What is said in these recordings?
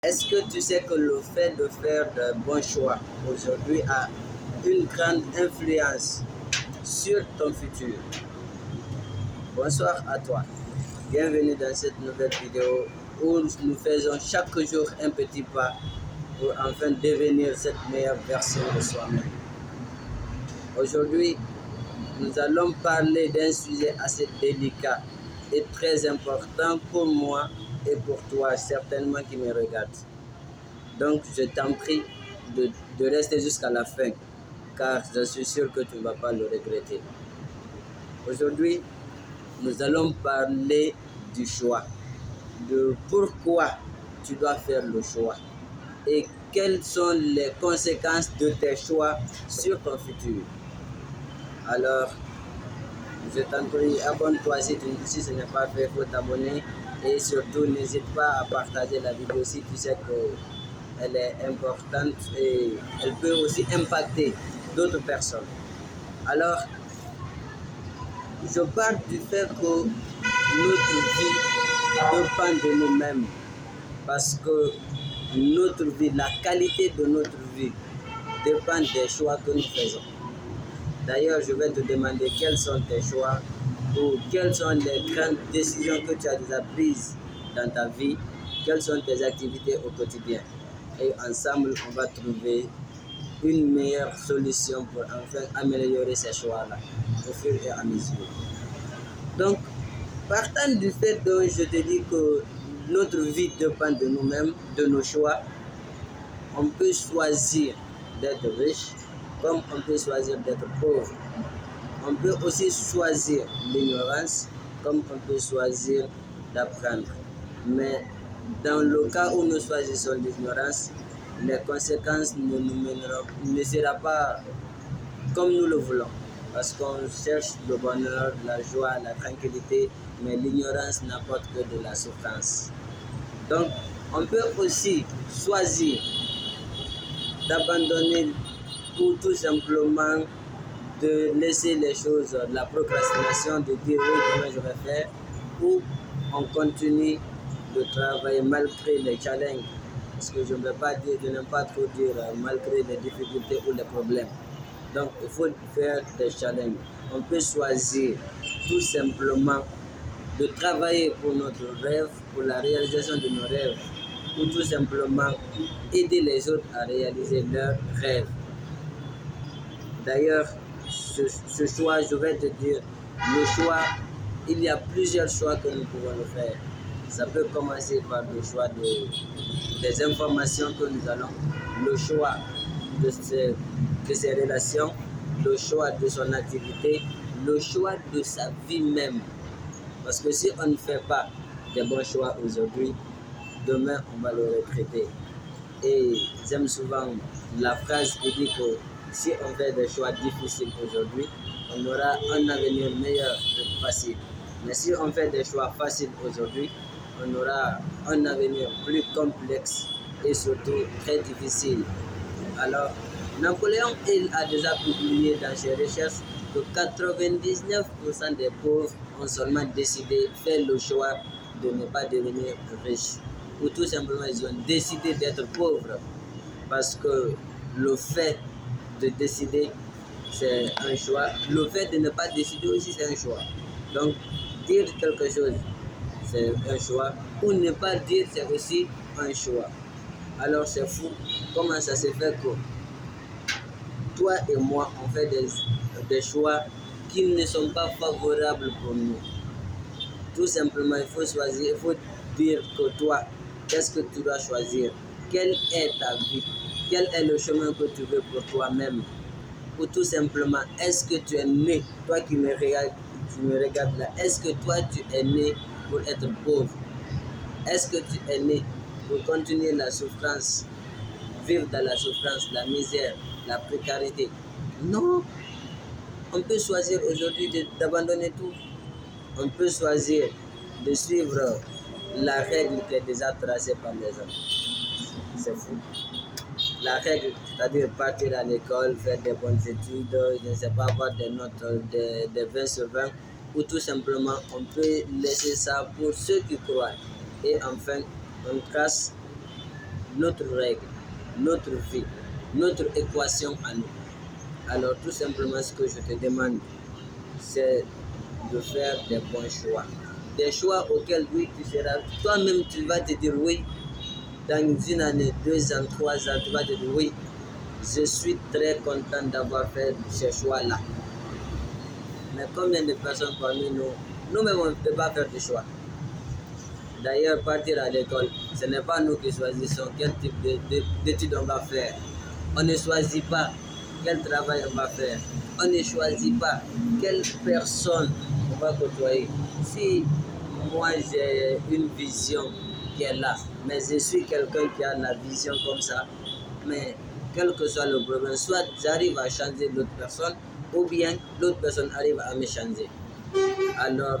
Est-ce que tu sais que le fait de faire de bons choix aujourd'hui a une grande influence sur ton futur? Bonsoir à toi. Bienvenue dans cette nouvelle vidéo où nous faisons chaque jour un petit pas pour enfin devenir cette meilleure version de soi-même. Aujourd'hui, nous allons parler d'un sujet assez délicat et très important pour moi et pour toi, certainement qui me regardes. Donc, je t'en prie de rester jusqu'à la fin, car je suis sûr que tu ne vas pas le regretter. Aujourd'hui, nous allons parler du choix, de pourquoi tu dois faire le choix et quelles sont les conséquences de tes choix sur ton futur. Alors, je t'en prie, abonne-toi si ce n'est pas fait, il faut t'abonner et surtout n'hésite pas à partager la vidéo si tu sais qu'elle est importante et elle peut aussi impacter d'autres personnes. Alors, je parle du fait que notre vie dépend de nous-mêmes parce que notre vie, la qualité de notre vie dépend des choix que nous faisons. D'ailleurs, je vais te demander quels sont tes choix ou quelles sont les grandes décisions que tu as déjà prises dans ta vie, quelles sont tes activités au quotidien. Et ensemble, on va trouver une meilleure solution pour enfin améliorer ces choix-là au fur et à mesure. Donc, partant du fait que je te dis que notre vie dépend de nous-mêmes, de nos choix, on peut choisir d'être riche comme on peut choisir d'être pauvre. On peut aussi choisir l'ignorance comme on peut choisir d'apprendre. Mais dans le cas où nous choisissons l'ignorance, les conséquences ne seront pas comme nous le voulons. Parce qu'on cherche le bonheur, la joie, la tranquillité, mais l'ignorance n'apporte que de la souffrance. Donc, on peut aussi choisir d'abandonner ou tout simplement de laisser les choses, la procrastination, de dire oui, demain je vais faire, ou on continue de travailler malgré les challenges. Parce que je ne vais pas dire, je n'aime pas trop dire malgré les difficultés ou les problèmes. Donc il faut faire des challenges. On peut choisir tout simplement de travailler pour notre rêve, pour la réalisation de nos rêves, ou tout simplement aider les autres à réaliser leurs rêves. D'ailleurs, ce choix, je vais te dire, le choix, il y a plusieurs choix que nous pouvons le faire. Ça peut commencer par le choix des informations que nous allons, le choix de ses relations, le choix de son activité, le choix de sa vie même. Parce que si on ne fait pas des bons choix aujourd'hui, demain on va le regretter. Et j'aime souvent la phrase qui dit que si on fait des choix difficiles aujourd'hui, on aura un avenir meilleur et facile. Mais si on fait des choix faciles aujourd'hui, on aura un avenir plus complexe et surtout très difficile. Alors, Napoléon, il a déjà publié dans ses recherches que 99% des pauvres ont seulement décidé, fait le choix de ne pas devenir riches. Ou tout simplement, ils ont décidé d'être pauvres. Parce que le fait de décider, c'est un choix. Le fait de ne pas décider aussi, c'est un choix. Donc, dire quelque chose, c'est un choix. Ou ne pas dire, c'est aussi un choix. Alors, c'est fou. Comment ça se fait que toi et moi, on fait des choix qui ne sont pas favorables pour nous? Tout simplement, il faut choisir, il faut dire que toi, qu'est-ce que tu dois choisir? Quelle est ta vie? Quel est le chemin que tu veux pour toi-même? Ou tout simplement, est-ce que tu es né, toi qui me regardes là, est-ce que toi tu es né pour être pauvre? Est-ce que tu es né pour continuer la souffrance, vivre dans la souffrance, la misère, la précarité? Non. On peut choisir aujourd'hui d'abandonner tout. On peut choisir de suivre la règle qui est déjà tracée par les hommes. C'est fou. La règle, c'est-à-dire partir à l'école, faire des bonnes études, je ne sais pas, avoir des notes de 20 sur 20, ou tout simplement, on peut laisser ça pour ceux qui croient. Et enfin, on trace notre règle, notre vie, notre équation à nous. Alors tout simplement ce que je te demande, c'est de faire des bons choix. Des choix auxquels oui, tu seras, toi-même tu vas te dire oui, dans une année, 2 ans, 3 ans, tu vas te dire oui, je suis très content d'avoir fait ce choix-là. Mais combien de personnes parmi nous, nous-mêmes on ne peut pas faire de choix. D'ailleurs, partir à l'école, ce n'est pas nous qui choisissons quel type d'études on va faire. On ne choisit pas quel travail on va faire. On ne choisit pas quelle personne on va côtoyer. Si moi j'ai une vision qui est là, mais je suis quelqu'un qui a la vision comme ça, mais quel que soit le problème, soit j'arrive à changer l'autre personne, ou bien l'autre personne arrive à me changer. Alors,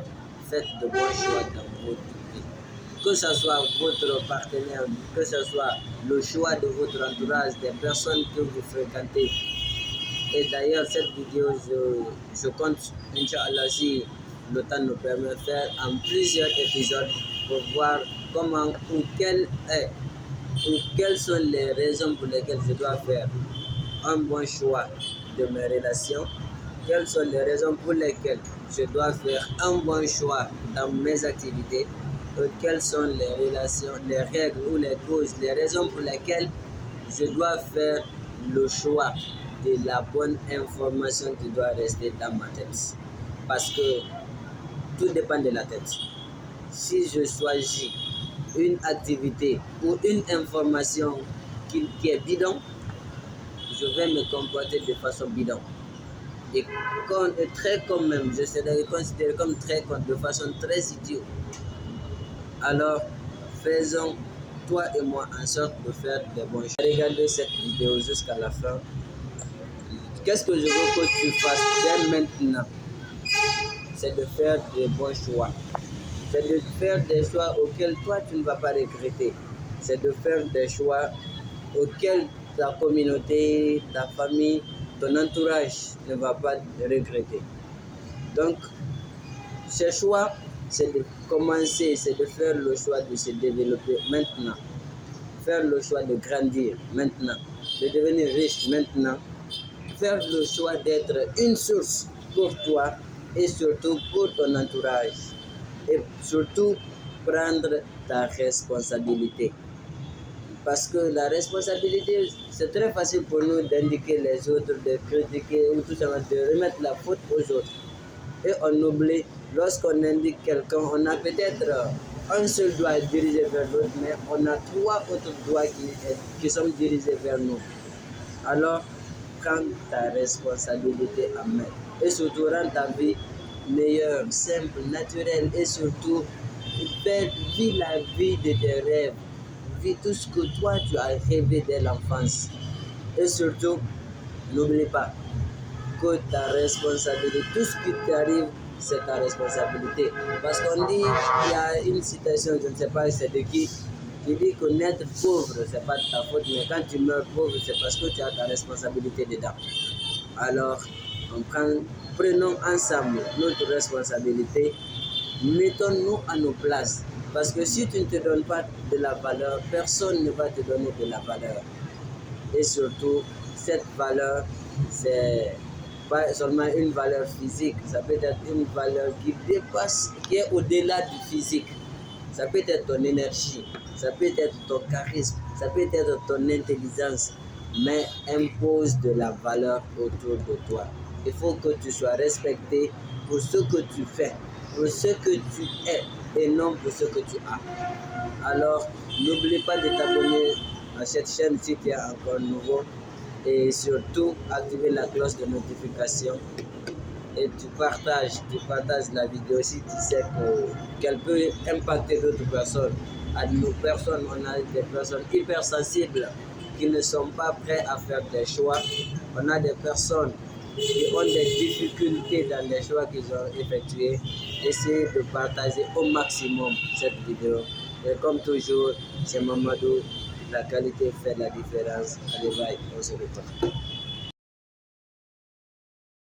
faites de bons choix dans votre vie. Que ce soit votre partenaire, que ce soit le choix de votre entourage, des personnes que vous fréquentez. Et d'ailleurs, cette vidéo, je compte, Inch'Allah, si le temps nous permet de faire en plusieurs épisodes pour voir comment ou quelles sont les raisons pour lesquelles je dois faire un bon choix de mes relations, quelles sont les raisons pour lesquelles je dois faire un bon choix dans mes activités, et quelles sont les relations, les règles ou les causes, les raisons pour lesquelles je dois faire le choix de la bonne information qui doit rester dans ma tête. Parce que tout dépend de la tête. Si je choisis une activité ou une information qui est bidon, je vais me comporter de façon bidon. Et très quand même, je serai considéré comme très con, de façon très idiot. Alors, faisons, toi et moi, en sorte de faire des bons choix. Regardez cette vidéo jusqu'à la fin. Qu'est-ce que je veux que tu fasses dès maintenant? C'est de faire des bons choix. C'est de faire des choix auxquels toi, tu ne vas pas regretter. C'est de faire des choix auxquels ta communauté, ta famille, ton entourage ne va pas regretter. Donc, ce choix, c'est de commencer, c'est de faire le choix de se développer maintenant. Faire le choix de grandir maintenant, de devenir riche maintenant. Faire le choix d'être une source pour toi et surtout pour ton entourage. Et surtout, prendre ta responsabilité. Parce que la responsabilité, c'est très facile pour nous d'indiquer les autres, de critiquer ou tout simplement de remettre la faute aux autres. Et on oublie, lorsqu'on indique quelqu'un, on a peut-être un seul doigt dirigé vers l'autre, mais on a 3 autres doigts qui sont dirigés vers nous. Alors, prends ta responsabilité en main. Et surtout, rends ta vie meilleure, simple, naturelle et surtout, vis la vie de tes rêves. Vis tout ce que toi tu as rêvé dès l'enfance. Et surtout, n'oublie pas que ta responsabilité, tout ce qui t'arrive, c'est ta responsabilité. Parce qu'on dit, il y a une citation, je ne sais pas c'est de qui dit que naître pauvre, c'est pas de ta faute, mais quand tu meurs pauvre, c'est parce que tu as ta responsabilité dedans. Alors, prenons ensemble notre responsabilité, mettons-nous à nos places. Parce que si tu ne te donnes pas de la valeur, personne ne va te donner de la valeur. Et surtout, cette valeur, c'est pas seulement une valeur physique, ça peut être une valeur qui dépasse, qui est au-delà du physique. Ça peut être ton énergie, ça peut être ton charisme, ça peut être ton intelligence, mais impose de la valeur autour de toi. Il faut que tu sois respecté pour ce que tu fais, pour ce que tu es et non pour ce que tu as. Alors, n'oublie pas de t'abonner à cette chaîne si tu es encore nouveau et surtout activer la cloche de notification et tu partages la vidéo si tu sais qu'elle peut impacter d'autres personnes. À nos personnes, on a des personnes hypersensibles qui ne sont pas prêts à faire des choix. On a des personnes qui ont des difficultés dans les choix qu'ils ont effectués. Essayez de partager au maximum cette vidéo. Et comme toujours, c'est Mamadou, la qualité fait la différence. Allez, bye, on se retrouve.